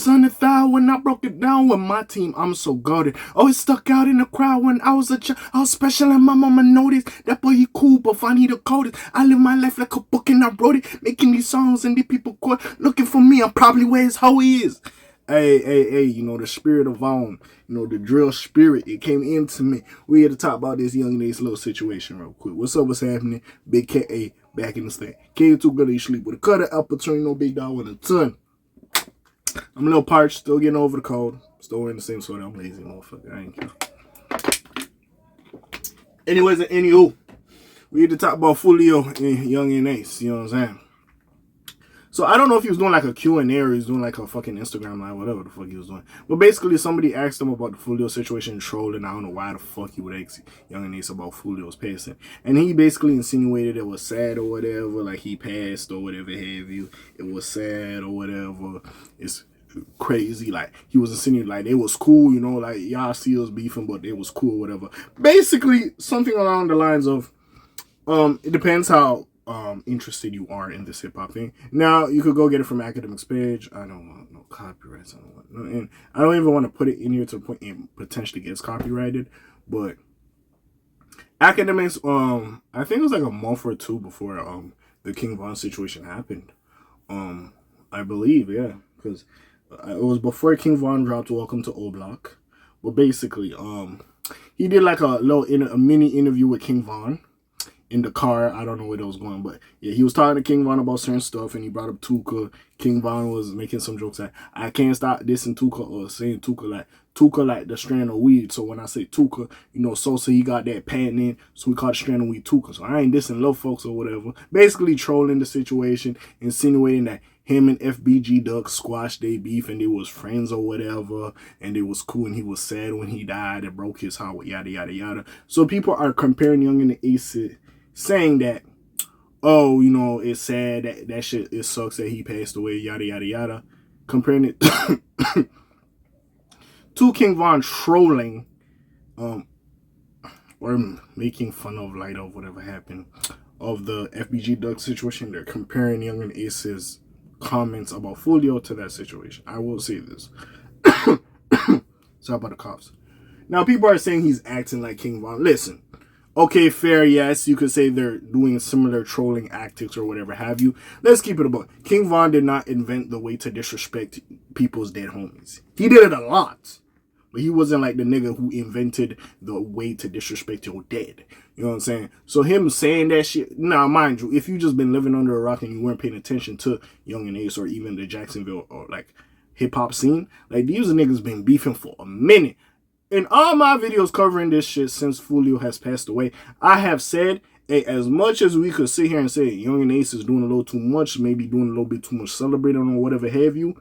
Always on the thigh when I broke it down with my team. I'm so goated. Always stuck out in the crowd when I was a child. I was special and my mama noticed. That boy he cool, but funny the coldest. I live my life like a book and I wrote it. Making these songs and the people quote. Looking for me, I'm probably where his hoe is. Hey, you know, the spirit of you know, the drill spirit, it came into me. We had to talk about this Young Ace little situation real quick. What's up, what's happening? Big K.A. back in the stand. K too good to sleep with a cutter, Alpatron, no big dog with a ton. I'm a little parched, still getting over the cold. Still wearing the same sweater. I'm lazy, motherfucker. I ain't care. Anyways, anywho, we had to talk about Foolio and Young Ace, you know what I'm saying? So I don't know if he was doing like a Q&A or he was doing like a fucking Instagram live, whatever the fuck he was doing. But basically somebody asked him about the Foolio situation, trolling. I don't know why the fuck he would ask Young Ace about Foolio's passing. And he basically insinuated it was sad or whatever, like he passed or whatever have you. It was sad or whatever. It's crazy. Like he was insinuating like it was cool, you know, like y'all see us beefing, but it was cool or whatever. Basically something along the lines of, it depends how interested you are in this hip-hop thing. Now you could go get it from Academic's page. I don't want no copyrights. I don't want no, and I don't even want to put it in here to the point it potentially gets copyrighted. But Academics, I think it was like a month or two before the K.A.Vuitton situation happened. I believe, yeah, because it was before K.A.Vuitton dropped Welcome to O Block. But basically, he did like a mini interview with K.A.Vuitton in the car. I don't know where that was going, but yeah, he was talking to K.A.Vuitton about certain stuff, and he brought up Tuka. K.A.Vuitton was making some jokes like, I can't stop dissing Tuka or saying Tuka like the strand of weed. So when I say Tuka, you know, Sosa, he got that patent in, so we call the strand of weed Tuka. So I ain't dissing low folks or whatever. Basically trolling the situation, insinuating that him and FBG Duck squashed their beef and they was friends or whatever, and it was cool, and he was sad when he died and broke his heart, yada, yada, yada. So people are comparing Young and the Ace, saying that, oh, you know, it's sad, that shit, it sucks that he passed away, yada, yada, yada. Comparing it to K.A.Vuitton trolling, or making fun of, light of whatever happened, of the FBG Duck situation. They're comparing Young and Ace's comments about Foolio to that situation. I will say this. Sorry about the coughs. Now, people are saying he's acting like K.A.Vuitton. Listen. Okay, fair, yes, you could say they're doing similar trolling tactics or whatever have you. Let's keep it above. K.A.Vuitton did not invent the way to disrespect people's dead homies. He did it a lot. But he wasn't like the nigga who invented the way to disrespect your dead. You know what I'm saying? So him saying that shit, now mind you, if you just been living under a rock and you weren't paying attention to Young and Ace or even the Jacksonville or like hip-hop scene, like these niggas been beefing for a minute. In all my videos covering this shit since Foolio has passed away, I have said, hey, as much as we could sit here and say Young and Ace is doing a little too much, maybe doing a little bit too much celebrating or whatever have you,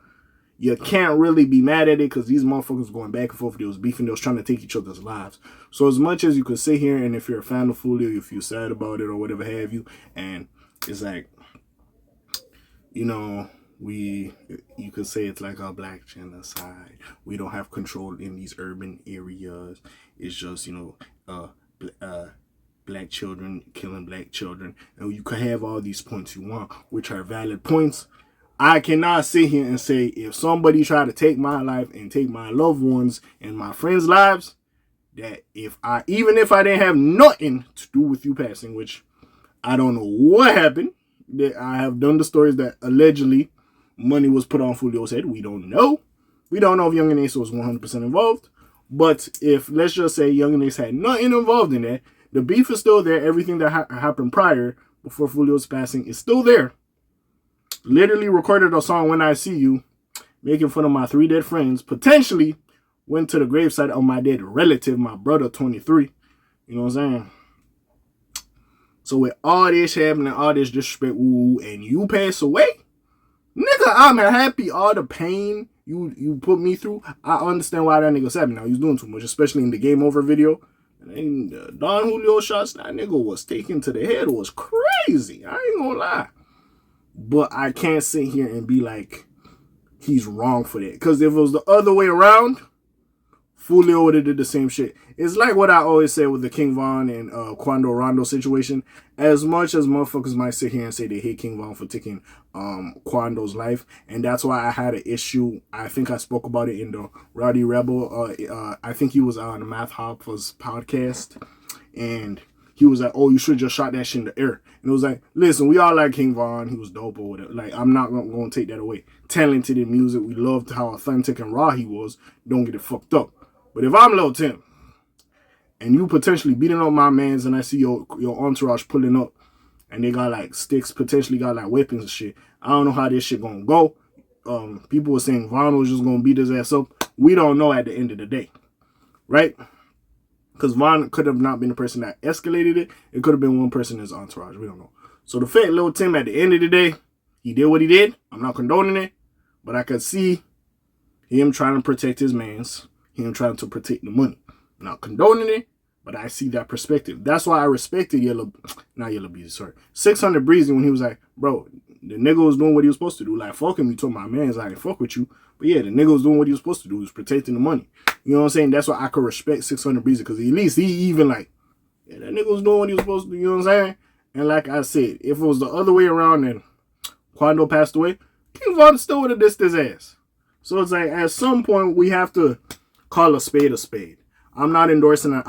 you can't really be mad at it because these motherfuckers going back and forth. They was beefing. They was trying to take each other's lives. So as much as you could sit here and if you're a fan of Foolio, you feel sad about it or whatever have you, and it's like, you know, you could say it's like a black genocide. We don't have control in these urban areas. It's just, you know, black children killing black children. And you could have all these points you want, which are valid points. I cannot sit here and say if somebody try to take my life and take my loved ones and my friends' lives, that even if I didn't have nothing to do with you passing, which I don't know what happened. That I have done the stories that allegedly money was put on Foolio's head. We don't know. We don't know if Young and Ace was 100% involved. But if, let's just say, Young and Ace had nothing involved in that, the beef is still there. Everything that happened prior, before Foolio's passing, is still there. Literally recorded a song, When I See You, making fun of my 3 dead friends. Potentially went to the gravesite of my dead relative, my brother, 23. You know what I'm saying? So with all this happening, all this disrespect, ooh, and you pass away, nigga, I'm happy. All the pain you put me through, I understand why that nigga's happy. Now, he's doing too much, especially in the Game Over video. And Don Julio shots that nigga was taken to the head was crazy. I ain't gonna lie. But I can't sit here and be like, he's wrong for that. Because if it was the other way around, Foolio would have did the same shit. It's like what I always say with the King Von and Quando Rondo situation. As much as motherfuckers might sit here and say they hate King Von for taking Quando's life, and that's why I had an issue. I think I spoke about it in the Rowdy Rebel. I think he was on the Math Hopper's podcast, and he was like, "Oh, you should just shot that shit in the air." And it was like, listen, we all like King Von. He was dope or whatever. Like, I'm not going to take that away. Talented in music. We loved how authentic and raw he was. Don't get it fucked up. But if I'm Lil Tim, and you potentially beating up my mans, and I see your entourage pulling up, and they got like sticks, potentially got like weapons and shit, I don't know how this shit gonna go. People were saying Von was just gonna beat his ass up. We don't know at the end of the day, right? Because Von could have not been the person that escalated it. It could have been one person in his entourage. We don't know. So the fact Lil Tim at the end of the day, he did what he did. I'm not condoning it, but I could see him trying to protect his mans. Him trying to protect the money. I'm not condoning it, but I see that perspective. That's why I respected not Yellow Beezy, sorry. 600 Breezy when he was like, bro, the nigga was doing what he was supposed to do. Like, fuck him, he told my mans I can fuck with you. But yeah, the nigga was doing what he was supposed to do. He was protecting the money. You know what I'm saying? That's why I could respect 600 Breezy, because at least he even like, yeah, that nigga was doing what he was supposed to do. You know what I'm saying? And like I said, if it was the other way around and Quando passed away, King Von still would have dissed his ass. So it's like, at some point, we have to call a spade a spade. I'm not endorsing an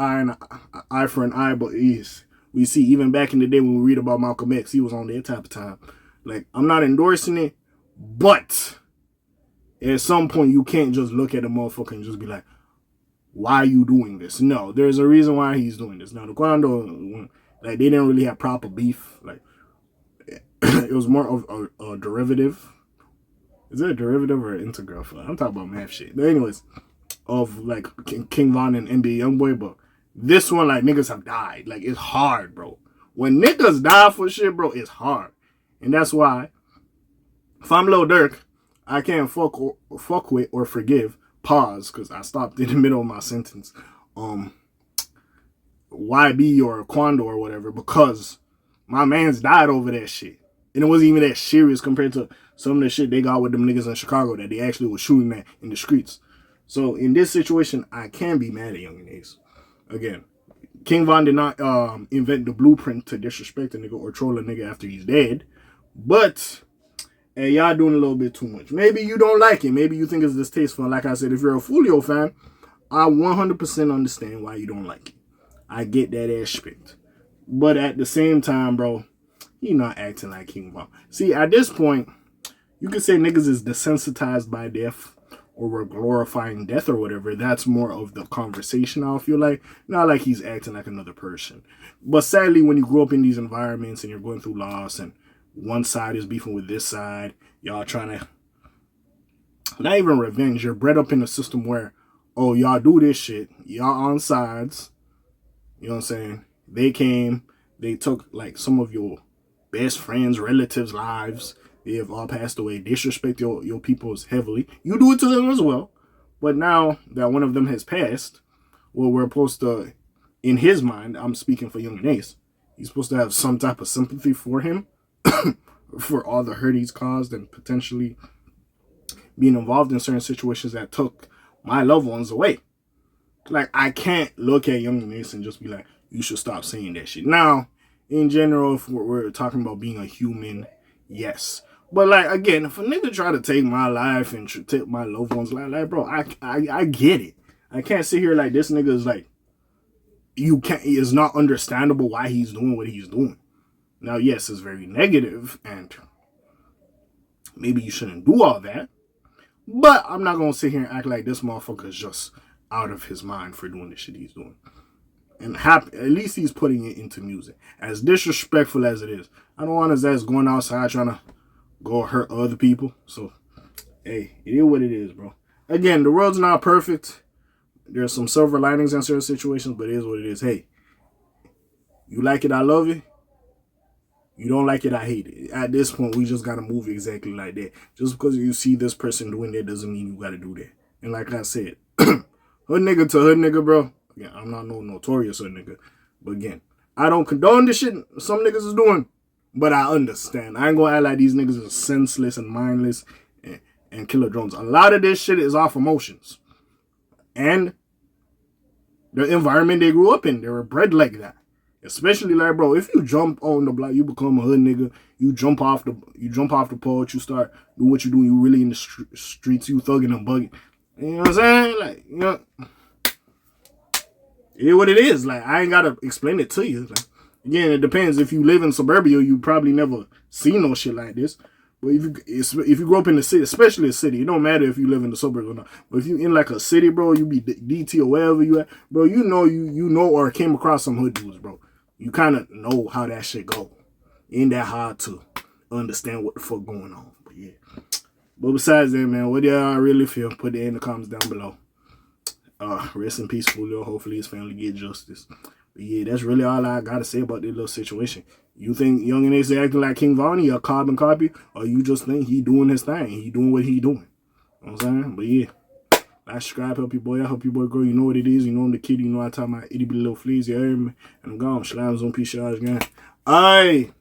eye for an eye, but we see even back in the day when we read about Malcolm X, he was on that type of time. Like, I'm not endorsing it, but at some point you can't just look at a motherfucker and just be like, why are you doing this? No, there's a reason why he's doing this. Now, the Quando, like, they didn't really have proper beef. Like, it was more of a derivative. Is it a derivative or an integral? I'm talking about math shit. But anyways, of like King Von and NBA Youngboy, but this one, like, niggas have died. Like, it's hard, bro. When niggas die for shit, bro, it's hard. And that's why, if I'm Lil Durk, I can't fuck with or forgive. Pause, because I stopped in the middle of my sentence. YB or Quando or whatever, because my man's died over that shit. And it wasn't even that serious compared to some of the shit they got with them niggas in Chicago that they actually was shooting at in the streets. So in this situation, I can be mad at Yungeen Ace. Again, King Von did not invent the blueprint to disrespect a nigga or troll a nigga after he's dead. But, hey, y'all doing a little bit too much. Maybe you don't like it. Maybe you think it's distasteful. Like I said, if you're a Foolio fan, I 100% understand why you don't like it. I get that aspect. But at the same time, bro, he not acting like King Von. See, at this point, you can say niggas is desensitized by death, or we're glorifying death or whatever. That's more of the conversation, I feel like. Not like he's acting like another person. But sadly, when you grow up in these environments and you're going through loss and one side is beefing with this side, y'all trying to, not even revenge, you're bred up in a system where, oh, y'all do this shit, y'all on sides, you know what I'm saying? They came, they took like some of your best friends, relatives' lives. They have all passed away. Disrespect your peoples heavily. You do it to them as well. But now that one of them has passed, well, we're supposed to, in his mind, I'm speaking for Yungeen Ace, he's supposed to have some type of sympathy for him, for all the hurt he's caused and potentially being involved in certain situations that took my loved ones away. Like, I can't look at Yungeen Ace and just be like, you should stop saying that shit. Now, in general, if we're talking about being a human, yes. But, like, again, if a nigga try to take my life and take my loved one's life, like, bro, I get it. I can't sit here like this nigga is like, it's not understandable why he's doing what he's doing. Now, yes, it's very negative, and maybe you shouldn't do all that. But I'm not going to sit here and act like this motherfucker is just out of his mind for doing the shit he's doing. And at least he's putting it into music. As disrespectful as it is. I don't want his ass going outside trying to go hurt other people. So, hey, it is what it is, bro. Again, the world's not perfect. There's some silver linings in certain situations, but it is what it is. Hey, you like it, I love it. You don't like it, I hate it. At this point, we just got to move exactly like that. Just because you see this person doing that doesn't mean you got to do that. And like I said, hood nigga to hood nigga, bro. Again, I'm not no notorious hood nigga. But again, I don't condone this shit some niggas is doing. But I understand. I ain't going to act like these niggas are senseless and mindless and killer drones. A lot of this shit is off emotions. And the environment they grew up in. They were bred like that. Especially like, bro, if you jump on the block, you become a hood nigga. You jump off the porch. You start doing what you do. You really in the streets. You thugging and bugging. You know what I'm saying? Like, you know, it is what it is. Like, I ain't gotta explain it to you. Like, again, it depends. If you live in suburbia, you probably never see no shit like this. But if you grow up in the city, especially a city, it don't matter if you live in the suburbs or not. But if you in like a city, bro, you be DT or wherever you at, bro, you know or came across some hood dudes, bro. You kind of know how that shit go. Ain't that hard to understand what the fuck going on. But yeah. But besides that, man, what do y'all really feel? Put it in the comments down below. Rest in peace, Foolio. Hopefully his family get justice. But yeah, that's really all I gotta say about this little situation. You think Yungeen is acting like King Von, he a carbon copy, or you just think he doing his thing? He doing what he doing. You know what I'm saying? But yeah. Like, subscribe, help your boy out, help your boy grow. You know what it is. You know I'm the kid. You know I talk about itty bitty little fleas. You heard me? And I'm gone. Slimes on peace, y'all again. Aye.